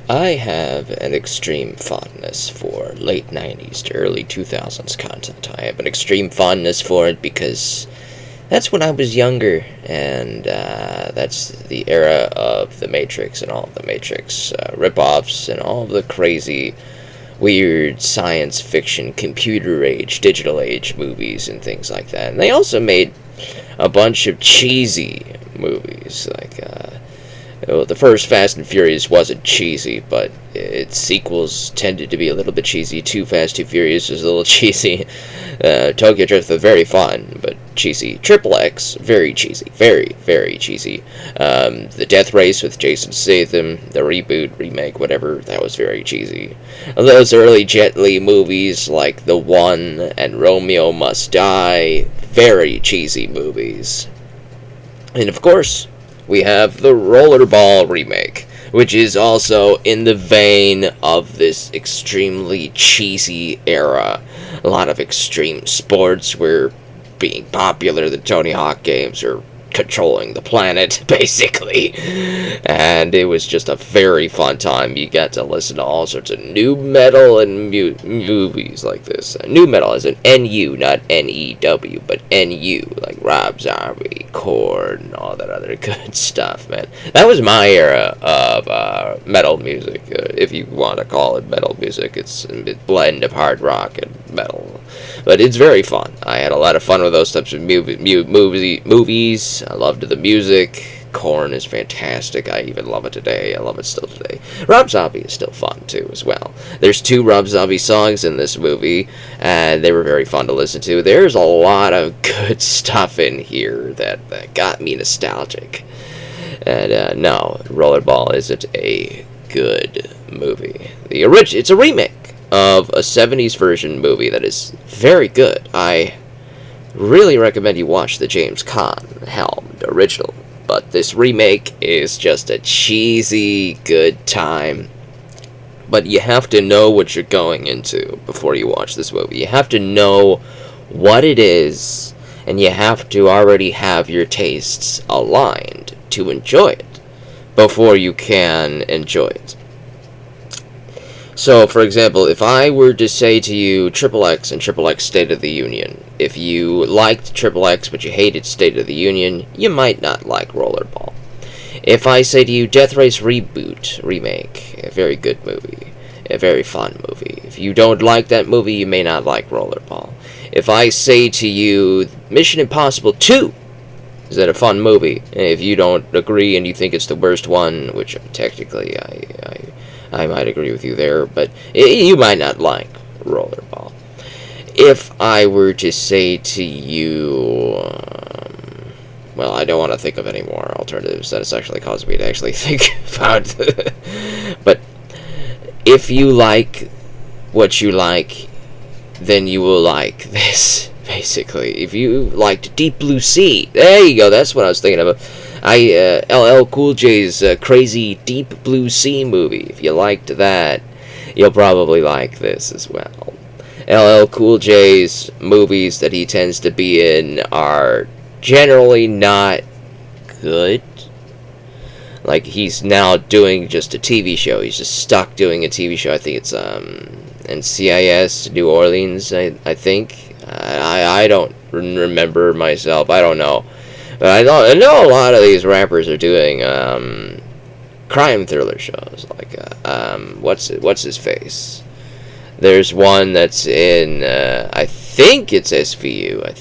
I have an extreme fondness for late 90s to early 2000s content. I have an extreme fondness for it because that's when I was younger, and that's the era of The Matrix and all of the Matrix ripoffs and all of the crazy, weird science fiction, computer age, digital age movies and things like that. And they also made a bunch of cheesy movies, like the first Fast and Furious wasn't cheesy, but its sequels tended to be a little bit cheesy. Too Fast, Too Furious was a little cheesy. Tokyo Drift was very fun, but cheesy. Triple X, very cheesy. Very, very cheesy. The Death Race with Jason Statham, the reboot, remake, whatever, that was very cheesy. Those early Jet Li movies, like The One and Romeo Must Die, very cheesy movies. And of course, we have the Rollerball Remake, which is also in the vein of this extremely cheesy era. A lot of extreme sports were being popular. The Tony Hawk games are controlling the planet, basically. And it was just a very fun time. You got to listen to all sorts of new metal and movies like this. New metal as an N-U, not N-E-W, but N-U, like Rob Zombie, Korn, and all that other good stuff, man. That was my era of metal music, if you want to call it metal music. It's a blend of hard rock and metal. But it's very fun. I had a lot of fun with those types of movies. I loved the music. Korn is fantastic. I even love it today. I love it still today. Rob Zombie is still fun, too, as well. There's 2 Rob Zombie songs in this movie, and they were very fun to listen to. There's a lot of good stuff in here that got me nostalgic. And, no, Rollerball isn't a good movie. It's a remake of a 70s version movie that is very good. I really recommend you watch the James Caan helmed original, but this remake is just a cheesy good time. But you have to know what you're going into before you watch this movie. You have to know what it is, and you have to already have your tastes aligned to enjoy it before you can enjoy it. So, for example, if I were to say to you Triple X and Triple X State of the Union, if you liked Triple X but you hated State of the Union, you might not like Rollerball. If I say to you Death Race Reboot, Remake, a very good movie, a very fun movie. If you don't like that movie, you may not like Rollerball. If I say to you Mission Impossible 2, is that a fun movie? And if you don't agree and you think it's the worst one, which technically I might agree with you there, but you might not like Rollerball. If I were to say to you, well, I don't want to think of any more alternatives. That has actually caused me to actually think about but if you like what you like, then you will like this, basically. If you liked Deep Blue Sea, there you go, that's what I was thinking of. LL Cool J's crazy Deep Blue Sea movie. If you liked that, you'll probably like this as well. LL Cool J's movies that he tends to be in are generally not good. Like, he's now doing just a TV show. He's just stuck doing a TV show. I think it's NCIS New Orleans, I think. I don't remember myself. I don't know. But I know a lot of these rappers are doing crime thriller shows. Like, what's his face? There's one that's in, I think it's SVU. I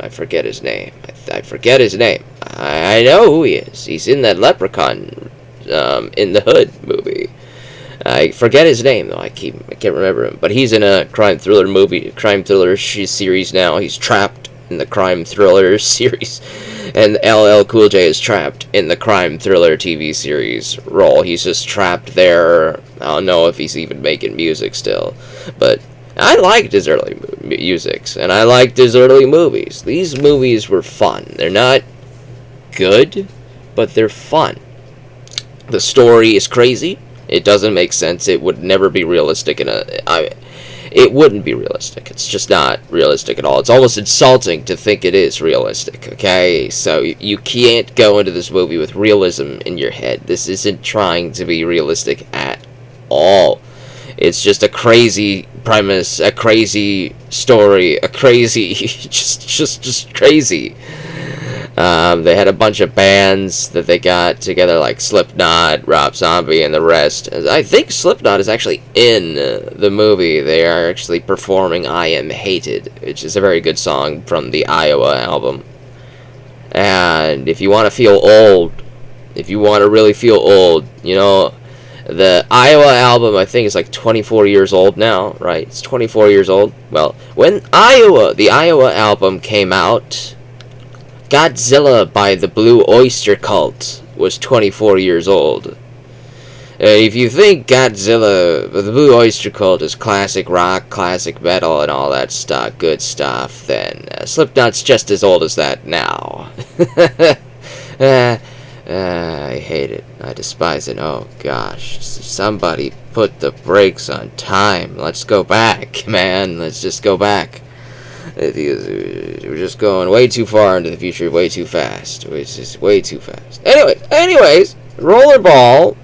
forget his name. I forget his name. I know who he is. He's in that Leprechaun, in the Hood movie. I forget his name though. I can't remember him. But he's in a crime thriller series now. He's trapped in the crime thriller series, and LL Cool J is trapped in the crime thriller TV series role. He's just trapped there. I don't know if he's even making music still, but I liked his early musics, and I liked his early movies. These movies were fun. They're not good, but they're fun. The story is crazy. It doesn't make sense. It would never be realistic it wouldn't be realistic. It's just not realistic at all. It's almost insulting to think it is realistic, okay? So you can't go into this movie with realism in your head. This isn't trying to be realistic at all. It's just a crazy premise, a crazy story, a crazy, just crazy. They had a bunch of bands that they got together, like Slipknot, Rob Zombie, and the rest. I think Slipknot is actually in the movie. They are actually performing I Am Hated, which is a very good song from the Iowa album. And if you want to feel old, if you want to really feel old, you know, the Iowa album, I think, is like 24 years old now, right? It's 24 years old. Well, when the Iowa album came out, Godzilla by the Blue Oyster Cult was 24 years old. If you think Godzilla, the Blue Oyster Cult is classic rock, classic metal, and all that stuff, good stuff, then Slipknot's just as old as that now. I hate it. I despise it. Oh, gosh. Somebody put the brakes on time. Let's go back, man. Let's just go back. We're just going way too far into the future, way too fast. It's just way too fast. Anyways, Rollerball.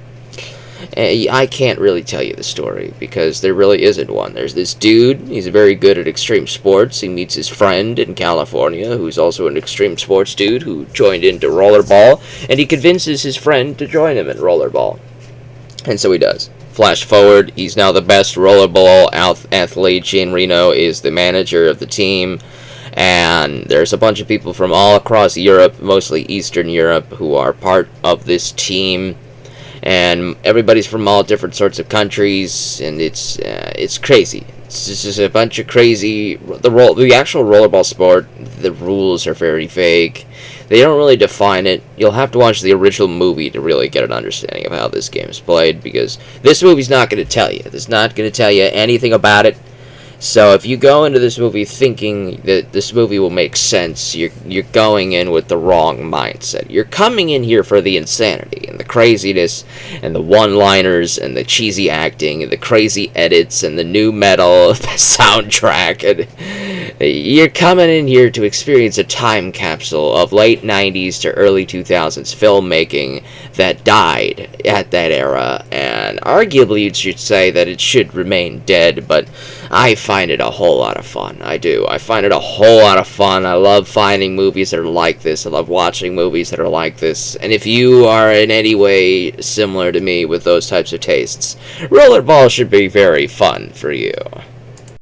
I can't really tell you the story because there really isn't one. There's this dude. He's very good at extreme sports. He meets his friend in California, who's also an extreme sports dude who joined into Rollerball, and he convinces his friend to join him in Rollerball. And so he does. Flash forward, he's now the best rollerball athlete. Shane Reno is the manager of the team. And there's a bunch of people from all across Europe, mostly Eastern Europe, who are part of this team. And everybody's from all different sorts of countries, and it's crazy. It's just a bunch of crazy. The actual rollerball sport, the rules are very vague. They don't really define it. You'll have to watch the original movie to really get an understanding of how this game is played, because this movie's not going to tell you. It's not going to tell you anything about it. So if you go into this movie thinking that this movie will make sense, you're going in with the wrong mindset. You're coming in here for the insanity and the craziness and the one-liners and the cheesy acting and the crazy edits and the new metal soundtrack. And you're coming in here to experience a time capsule of late 90s to early 2000s filmmaking that died at that era. And arguably you should say that it should remain dead, but I find it a whole lot of fun. I do. I find it a whole lot of fun. I love finding movies that are like this. I love watching movies that are like this. And if you are in any way similar to me with those types of tastes, Rollerball should be very fun for you.